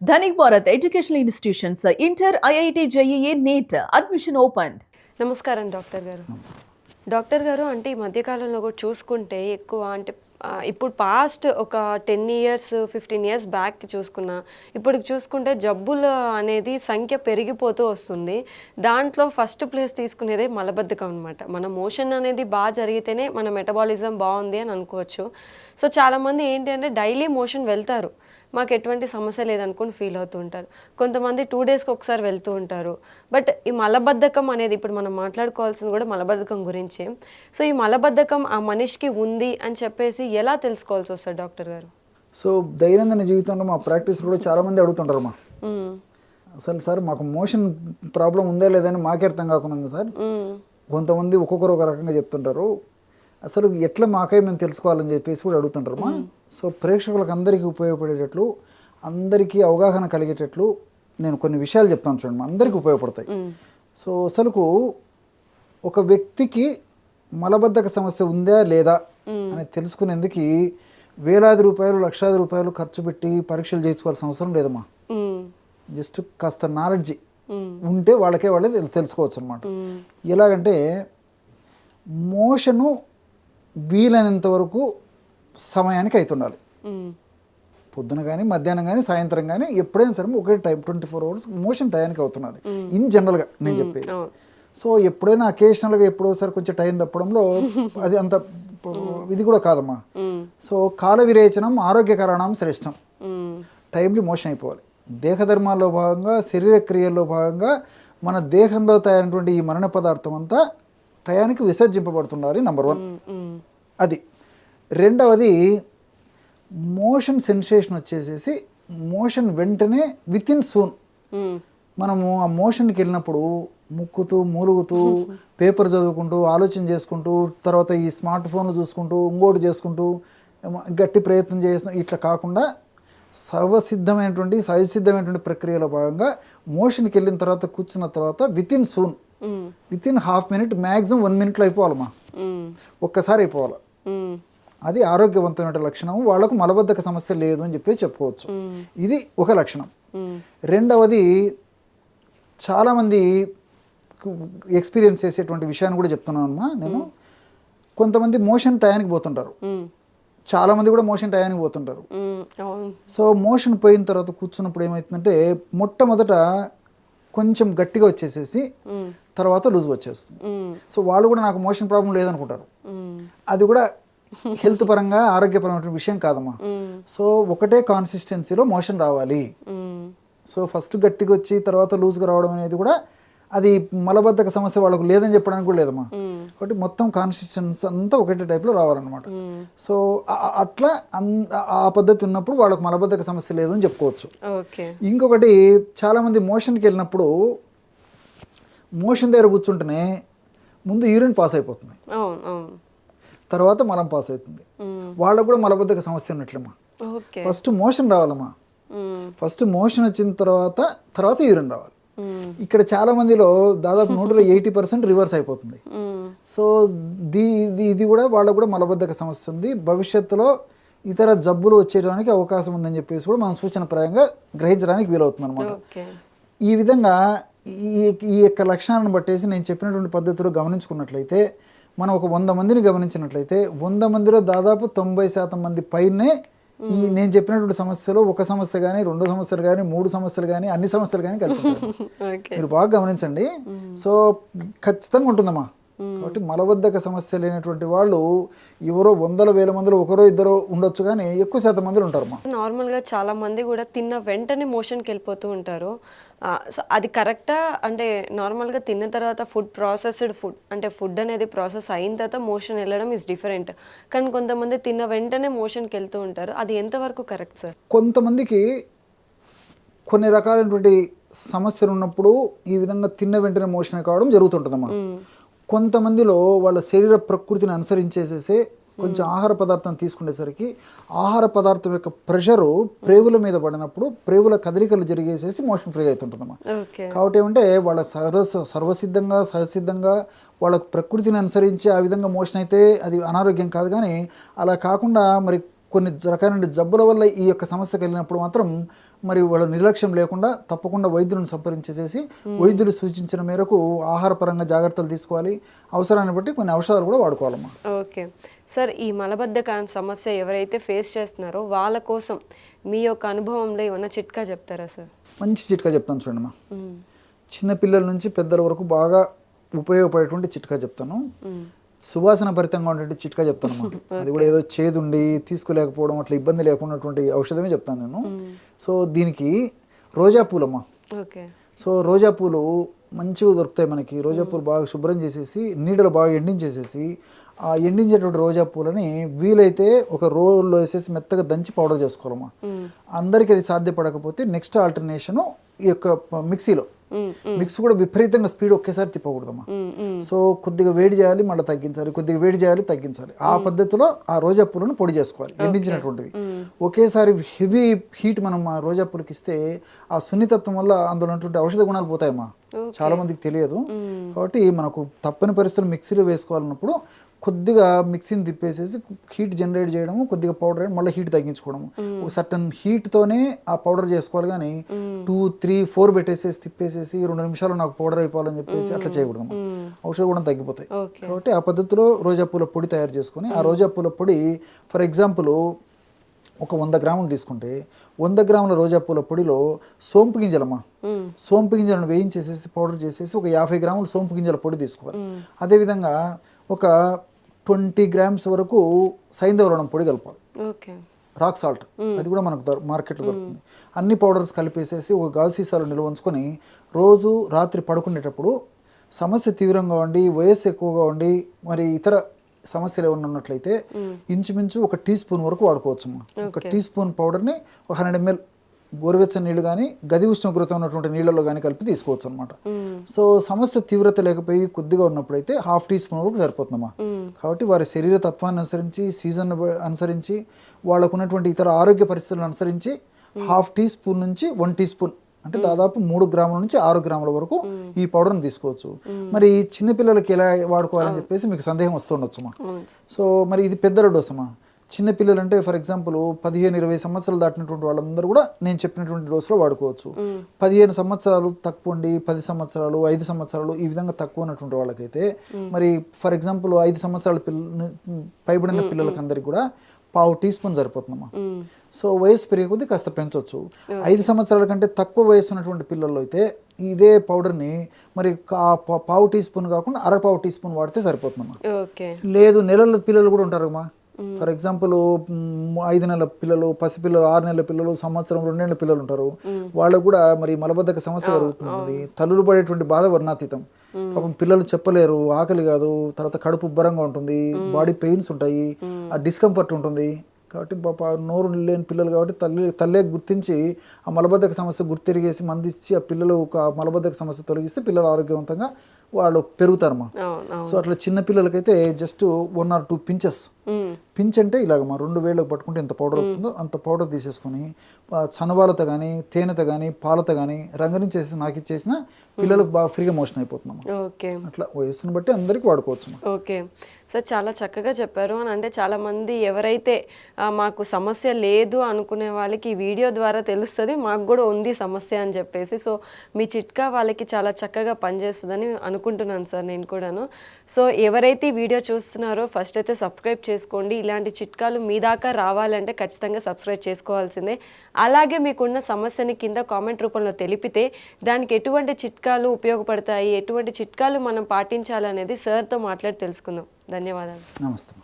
Dhanik Bharat educational institutions inter IIT JEE NEET admission open. నమస్కారం doctor గారు. Doctor గారు అంటే ఈ మధ్యకాలంలో కూడా చూసుకుంటే ఎక్కువ అంటే ఇప్పుడు పాస్ట్ ఒక 10 ఇయర్స్ 15 ఇయర్స్ బ్యాక్ చూసుకున్నా ఇప్పుడు చూసుకుంటే జబ్బులు అనేది సంఖ్య పెరిగిపోతూ వస్తుంది. దాంట్లో ఫస్ట్ ప్లేస్ తీసుకునేదే మలబద్ధకం అనమాట. మన మోషన్ అనేది బాగా జరిగితేనే మన మెటబాలిజం బాగుంది అని అనుకోవచ్చు. సో చాలామంది ఏంటి అంటే డైలీ మోషన్ వెళ్తారు, మాకు ఎటువంటి సమస్య లేదనుకుని ఫీల్ అవుతూ ఉంటారు. కొంతమంది 2 డేస్కి ఒకసారి వెళ్తూ ఉంటారు. బట్ ఈ మలబద్ధకం అనేది ఇప్పుడు మనం మాట్లాడుకోవాల్సింది కూడా మలబద్ధకం గురించే. సో ఈ మలబద్ధకం ఆ మనిషికి ఉంది అని చెప్పేసి ఎలా తెలుసుకోవాల్సి వస్తుంది డాక్టర్ గారు? సో దైనందిన జీవితంలో మా ప్రాక్టీస్ కూడా చాలామంది అడుగుతుంటారు మా అసలు సార్ మాకు మోషన్ ప్రాబ్లం ఉందా లేదని మాకే అర్థం కాకుండా ఉంది సార్. కొంతమంది ఒక్కొక్కరు ఒక రకంగా చెప్తుంటారు. అసలు ఎట్లా మాకే మేము తెలుసుకోవాలని చెప్పేసి కూడా అడుగుతుంటారు మా. సో ప్రేక్షకులకు అందరికీ ఉపయోగపడేటట్లు, అందరికీ అవగాహన కలిగేటట్లు నేను కొన్ని విషయాలు చెప్తాను చూడండి మా, అందరికీ ఉపయోగపడతాయి. సో అసలుకు ఒక వ్యక్తికి మలబద్ధక సమస్య ఉందా లేదా అని తెలుసుకునేందుకు వేలాది రూపాయలు లక్షలాది రూపాయలు ఖర్చు పెట్టి పరీక్షలు చేయించుకోవాల్సిన అవసరం లేదమ్మా. జస్ట్ కాస్త నాలెడ్జి ఉంటే వాళ్ళకే వాళ్ళే తెలుసుకోవచ్చు అనమాట. ఎలాగంటే మోషను వీలైనంత వరకు సమయానికి అవుతుండాలి. పొద్దున కానీ మధ్యాహ్నం కానీ సాయంత్రం కానీ ఎప్పుడైనా సరే ఒకే టైం 24 అవర్స్ మోషన్ టయానికి అవుతున్నది ఇన్ జనరల్గా నేను చెప్పేది. సో ఎప్పుడైనా అకేషనల్గా ఎప్పుడోసారి కొంచెం టైం తప్పడంలో అది అంత ఇది కూడా కాదమ్మా. సో కాల విరేచనం ఆరోగ్యకరణం శ్రేష్టం. టైంలీ మోషన్ అయిపోవాలి. దేహధర్మాల్లో భాగంగా శరీర క్రియల్లో భాగంగా మన దేహంలో తయారైనటువంటి ఈ మరణ పదార్థం అంతా టయానికి విసర్జింపబడుతున్నారు. నెంబర్ 1 అది. రెండవది మోషన్ సెన్సేషన్ వచ్చేసేసి మోషన్ వెంటనే విత్ ఇన్ సూన్ మనము ఆ మోషన్కి వెళ్ళినప్పుడు ముక్కుతూ మూలుగుతూ పేపర్ చదువుకుంటూ ఆలోచన చేసుకుంటూ తర్వాత ఈ స్మార్ట్ ఫోన్లు చూసుకుంటూ ఇంకోటి చేసుకుంటూ గట్టి ప్రయత్నం చేసిన ఇట్లా కాకుండా సహజసిద్ధమైనటువంటి ప్రక్రియలో భాగంగా మోషన్కి వెళ్ళిన తర్వాత కూర్చున్న తర్వాత with in soon with in half minute maximum 1 మినిట్లో అయిపోవాలమ్మా. ఒక్కసారి అయిపోవాలి. అది ఆరోగ్యవంతమైన లక్షణం. వాళ్ళకు మలబద్ధక సమస్య లేదు అని చెప్పి చెప్పుకోవచ్చు. ఇది ఒక లక్షణం. రెండవది చాలామంది ఎక్స్పీరియన్స్ చేసేటువంటి విషయాన్ని కూడా చెప్తున్నాను అమ్మా నేను. కొంతమంది మోషన్ టయానికి పోతుంటారు, చాలామంది కూడా మోషన్ టయానికి పోతుంటారు. సో మోషన్ పోయిన తర్వాత కూర్చున్నప్పుడు ఏమవుతుందంటే మొట్టమొదట కొంచెం గట్టిగా వచ్చేసేసి తర్వాత లూజ్గా వచ్చేస్తుంది. సో వాళ్ళు కూడా నాకు మోషన్ ప్రాబ్లం లేదనుకుంటారు. అది కూడా హెల్త్ పరంగా ఆరోగ్యపరమైన విషయం కాదమ్మా. సో ఒకటే కాన్సిస్టెన్సీలో మోషన్ రావాలి. సో ఫస్ట్ గట్టిగా వచ్చి తర్వాత లూజ్గా రావడం అనేది కూడా అది మలబద్ధక సమస్య వాళ్ళకు లేదని చెప్పడానికి కూడా లేదమ్మా. కాబట్టి మొత్తం కాన్సిస్టెన్సీ అంతా ఒకటే టైప్లో రావాలన్నమాట. సో అట్లా ఆ పద్ధతి ఉన్నప్పుడు వాళ్ళకు మలబద్ధక సమస్య లేదు అని చెప్పుకోవచ్చు. ఇంకొకటి చాలామంది మోషన్కి వెళ్ళినప్పుడు మోషన్ దగ్గర కూర్చుంటేనే ముందు యూరిన్ పాస్ అయిపోతుంది, తర్వాత మలం పాస్ అవుతుంది. వాళ్ళకు కూడా మలబద్ధక సమస్య ఉన్నట్లమ్మా. ఫస్ట్ మోషన్ రావాలమ్మా. ఫస్ట్ మోషన్ వచ్చిన తర్వాత యూరిన్ రావాలి. ఇక్కడ చాలా మందిలో దాదాపు 80% రివర్స్ అయిపోతుంది. సో ఇది కూడా వాళ్ళకు కూడా మలబద్ధక సమస్య ఉంది, భవిష్యత్తులో ఇతర జబ్బులు వచ్చేయడానికి అవకాశం ఉందని చెప్పేసి కూడా మనం సూచనప్రాయంగా గ్రహించడానికి వీలవుతుంది అనమాట. ఈ విధంగా ఈ యొక్క లక్షణాలను బట్టేసి నేను చెప్పినటువంటి పద్ధతిలో గమనించుకున్నట్లయితే మనం ఒక 100 మందిని గమనించినట్లయితే 100 మందిలో దాదాపు 90% మంది పైనే ఈ నేను చెప్పినటువంటి సమస్యలు ఒక సమస్య కానీ 2 సమస్యలు కానీ 3 సమస్యలు కానీ అన్ని సమస్యలు కానీ కలిపి మీరు బాగా గమనించండి. సో ఖచ్చితంగా ఉంటుందమ్మా. కాబట్టి మలబద్ధక సమస్య లేనటువంటి వాళ్ళు ఎవరో 100,000 మందిలో ఒకరో ఇద్దరు ఉండొచ్చు, కానీ ఎక్కువ శాతం మందిలో ఉంటారు. నార్మల్గా చాలా మంది కూడా తిన్న వెంటనే మోషన్కి వెళ్ళిపోతూ ఉంటారు. సో అది కరెక్టా? అంటే నార్మల్గా తిన్న తర్వాత ప్రాసెస్డ్ ఫుడ్ అంటే ఫుడ్ అనేది ప్రాసెస్ అయిన తర్వాత మోషన్ వెళ్ళడం ఇస్ డిఫరెంట్. కానీ కొంతమంది తిన్న వెంటనే మోషన్కి వెళ్తూ ఉంటారు. అది ఎంతవరకు కరెక్ట్ సార్? కొంతమందికి కొన్ని రకాలైనటువంటి సమస్యలు ఉన్నప్పుడు ఈ విధంగా తిన్న వెంటనే మోషన్ కావడం జరుగుతుంటుందమ్మా. కొంతమందిలో వాళ్ళ శరీర ప్రకృతిని అనుసరించేసేసి కొంచెం ఆహార పదార్థం తీసుకునేసరికి ఆహార పదార్థం యొక్క ప్రెషరు ప్రేవుల మీద పడినప్పుడు ప్రేవుల కదలికలు జరిగేసేసి మోషన్ ఫ్రీ అవుతుంటుందమ్మా. కాబట్టి ఏమంటే వాళ్ళకి సర్వసిద్ధంగా సహసిద్ధంగా వాళ్ళకు ప్రకృతిని అనుసరించి ఆ విధంగా మోషన్ అయితే అది అనారోగ్యం కాదు. కానీ అలా కాకుండా మరి కొన్ని రకాలైన జబ్బుల వల్ల ఈ యొక్క సమస్య కలిగినప్పుడు మాత్రం మరి వాళ్ళ నిర్లక్ష్యం లేకుండా తప్పకుండా వైద్యులను సంప్రదించేసి వైద్యులు సూచించిన మేరకు ఆహారపరంగా జాగ్రత్తలు తీసుకోవాలి, అవసరాన్ని బట్టి కొన్ని ఔషధాలు కూడా వాడుకోవాలమ్మా. ఓకే సార్, ఈ మలబద్ధక సమస్య ఎవరైతే ఫేస్ చేస్తున్నారో వాళ్ళ కోసం మీ యొక్క అనుభవంలో ఏమన్నా చిట్కా చెప్తారా సార్? మంచి చిట్కా చెప్తాను చూడమ్మా. చిన్న పిల్లల నుంచి పెద్దల వరకు బాగా ఉపయోగపడేటువంటి చిట్కా చెప్తాను. సువాసన భరితంగా ఉండేటువంటి చిట్కా చెప్తాను. అది కూడా ఏదో చేదుండి తీసుకోలేకపోవడం అట్లా ఇబ్బంది లేకున్నటువంటి ఔషధమే చెప్తాను నేను. సో దీనికి రోజా పూలమ్మా. ఓకే. సో రోజా పూలు మంచిగా దొరుకుతాయి మనకి. రోజా పూలు బాగా శుభ్రం చేసేసి నీడలో బాగా ఎండించేసేసి ఆ ఎండించేటువంటి రోజా పూలని వీలైతే ఒక రోల్లో వేసేసి మెత్తగా దంచి పౌడర్ చేసుకోవాలమ్మా. అందరికీ అది సాధ్యపడకపోతే నెక్స్ట్ ఆల్టర్నేషన్ ఈ యొక్క మిక్సీలో మిక్స్ కూడా విపరీతంగా స్పీడ్ ఒకేసారి తిప్పకూడదమ్మా. సో కొద్దిగా వేడి చేయాలి, మళ్ళీ తగ్గించాలి, కొద్దిగా వేడి చేయాలి, తగ్గించాలి. ఆ పద్ధతిలో ఆ రోజా పూలను పొడి చేసుకోవాలి, ఎండించినటువంటివి. ఒకేసారి హెవీ హీట్ మనం ఆ రోజా పూలకి ఇస్తే ఆ సున్నితత్వం వల్ల అందులో ఉన్నటువంటి ఔషధ గుణాలు పోతాయమ్మా. చాలా మందికి తెలియదు. కాబట్టి మనకు తప్పని పరిస్థితులు మిక్సీలో వేసుకోవాలన్నప్పుడు కొద్దిగా మిక్సీని తిప్పేసేసి హీట్ జనరేట్ చేయడము, కొద్దిగా పౌడర్ వేయడం, మళ్ళీ హీట్ తగ్గించుకోవడము. ఒక సర్టన్ హీట్తోనే ఆ పౌడర్ చేసుకోవాలి. కానీ 2, 3, 4 పెట్టేసేసి తిప్పేసేసి 2 నిమిషాలు నాకు పౌడర్ అయిపోవాలని చెప్పేసి అట్లా చేయకూడదు. ఔషధ కూడా తగ్గిపోతాయి. కాబట్టి ఆ పద్ధతిలో రోజా పూల పొడి తయారు చేసుకొని ఆ రోజా పూల పొడి ఫర్ ఎగ్జాంపుల్ ఒక 100 గ్రాములు తీసుకుంటే 100 గ్రాముల రోజా పూల పొడిలో సోంపు గింజలమ్మా, సోంపు గింజలను వేయించేసేసి పౌడర్ చేసేసి ఒక 50 గ్రాముల సోంపు గింజల పొడి తీసుకోవాలి. అదేవిధంగా ఒక 20 గ్రామ్స్ వరకు సైంధవలవణం పొడి కలపాలి. రాక్ సాల్ట్, అది కూడా మనకు మార్కెట్లో దొరుకుతుంది. అన్ని పౌడర్స్ కలిపేసేసి ఒక గాజు సీసాలో నిల్వ ఉంచుకొని రోజు రాత్రి పడుకునేటప్పుడు సమస్య తీవ్రంగా ఉండి వయస్సు ఎక్కువగా ఉండి మరి ఇతర సమస్యలు ఏమన్నా ఉన్నట్లయితే ఇంచుమించు 1 టీ స్పూన్ వరకు వాడుకోవచ్చమ్మా. 1 టీ స్పూన్ పౌడర్ని 100 ml గోరువెచ్చని నీళ్ళు కానీ గది ఉష్ణోగ్రత ఉన్నటువంటి నీళ్ళలో కానీ కలిపి తీసుకోవచ్చు అనమాట. సో సమస్య తీవ్రత లేకపోయి కొద్దిగా ఉన్నప్పుడైతే 1/2 టీ స్పూన్ వరకు సరిపోతుందమ్మా. కాబట్టి వారి శరీర తత్వాన్ని అనుసరించి, సీజన్ అనుసరించి, వాళ్ళకు ఉన్నటువంటి ఇతర ఆరోగ్య పరిస్థితులను అనుసరించి 1/2 టీ స్పూన్ నుంచి 1 టీ స్పూన్ అంటే దాదాపు 3 గ్రాముల నుంచి 6 గ్రాముల వరకు ఈ పౌడర్ని తీసుకోవచ్చు. మరి చిన్నపిల్లలకి ఎలా వాడుకోవాలని చెప్పేసి మీకు సందేహం వస్తుండొచ్చమ్మా. సో మరి ఇది పెద్దల డోస్ అమ్మా. చిన్నపిల్లలు అంటే ఫర్ ఎగ్జాంపుల్ 15-20 సంవత్సరాలు దాటినటువంటి వాళ్ళందరూ కూడా నేను చెప్పినటువంటి డోసులో వాడుకోవచ్చు. 15 సంవత్సరాలు తక్కువ ఉండి 10 సంవత్సరాలు 5 సంవత్సరాలు ఈ విధంగా తక్కువ ఉన్నటువంటి వాళ్ళకైతే మరి ఫర్ ఎగ్జాంపుల్ 5 సంవత్సరాల పైబడిన పిల్లలకి అందరికి కూడా 1/2 టీ స్పూన్ సరిపోతుందమ్మా. సో వయసు పెరిగే కొద్దీ కాస్త పెంచవచ్చు. 5 సంవత్సరాల కంటే తక్కువ వయసు ఉన్నటువంటి పిల్లల్లో అయితే ఇదే పౌడర్ని మరి 1/2 టీ స్పూన్ కాకుండా 1/2 టీ స్పూన్ వాడితే సరిపోతుందమ్మా. లేదు నెలల పిల్లలు కూడా ఉంటారు అమ్మా. ఫర్ ఎగ్జాంపుల్ 5 నెలల పిల్లలు, పసిపిల్లలు, 6 నెలల పిల్లలు, సంవత్సరం 2 నెలల పిల్లలు ఉంటారు. వాళ్ళకు కూడా మరి మలబద్ధక సమస్య జరుగుతుంది. తల్లులు పడేటువంటి బాధ వర్ణాతీతం. పాపం పిల్లలు చెప్పలేరు, ఆకలి కాదు, తర్వాత కడుపు ఉబ్బరంగా ఉంటుంది, బాడీ పెయిన్స్ ఉంటాయి, ఆ డిస్కంఫర్ట్ ఉంటుంది. కాబట్టి నోరు లేని పిల్లలు కాబట్టి తల్లే గుర్తించి ఆ మలబద్ధక సమస్య గుర్తిరిగేసి మందిచ్చి ఆ పిల్లలు మలబద్ధక సమస్య తొలగిస్తే పిల్లలు ఆరోగ్యవంతంగా వాళ్ళు పెరుగుతారమ్మా. సో అట్లా చిన్న పిల్లలకైతే జస్ట్ 1 or 2 పించెస్, పించ్ అంటే ఇలాగమ్మా 2 వేళ్ళకు పట్టుకుంటే ఎంత పౌడర్ వస్తుందో అంత పౌడర్ తీసేసుకొని చనుబాలతో కానీ తేనెతో కానీ పాలతో కానీ రంగరించేసి నాకు ఇచ్చేసిన పిల్లలకు బాగా ఫ్రీగా మోషన్ అయిపోతుందమ్మా. అట్లా వయసును బట్టి అందరికీ వాడుకోవచ్చు. ఓకే సార్, చాలా చక్కగా చెప్పారు. అని అంటే చాలామంది ఎవరైతే మాకు సమస్య లేదు అనుకునే వాళ్ళకి ఈ వీడియో ద్వారా తెలుస్తుంది మాకు కూడా ఉంది సమస్య అని చెప్పేసి. సో మీ చిట్కా వాళ్ళకి చాలా చక్కగా పనిచేస్తుందని అనుకుంటున్నాను సార్ నేను కూడాను. సో ఎవరైతే ఈ వీడియో చూస్తున్నారో ఫస్ట్ అయితే సబ్స్క్రైబ్ చేసుకోండి. ఇలాంటి చిట్కాలు మీ దాకా రావాలంటే ఖచ్చితంగా సబ్స్క్రైబ్ చేసుకోవాల్సిందే. అలాగే మీకున్న సమస్యని కింద కామెంట్ రూపంలో తెలిపితే దానికి ఎటువంటి చిట్కాలు ఉపయోగపడతాయి, ఎటువంటి చిట్కాలు మనం పాటించాలనేది సార్తో మాట్లాడి తెలుసుకుందాం. ధన్యవాదాలు. నమస్తే.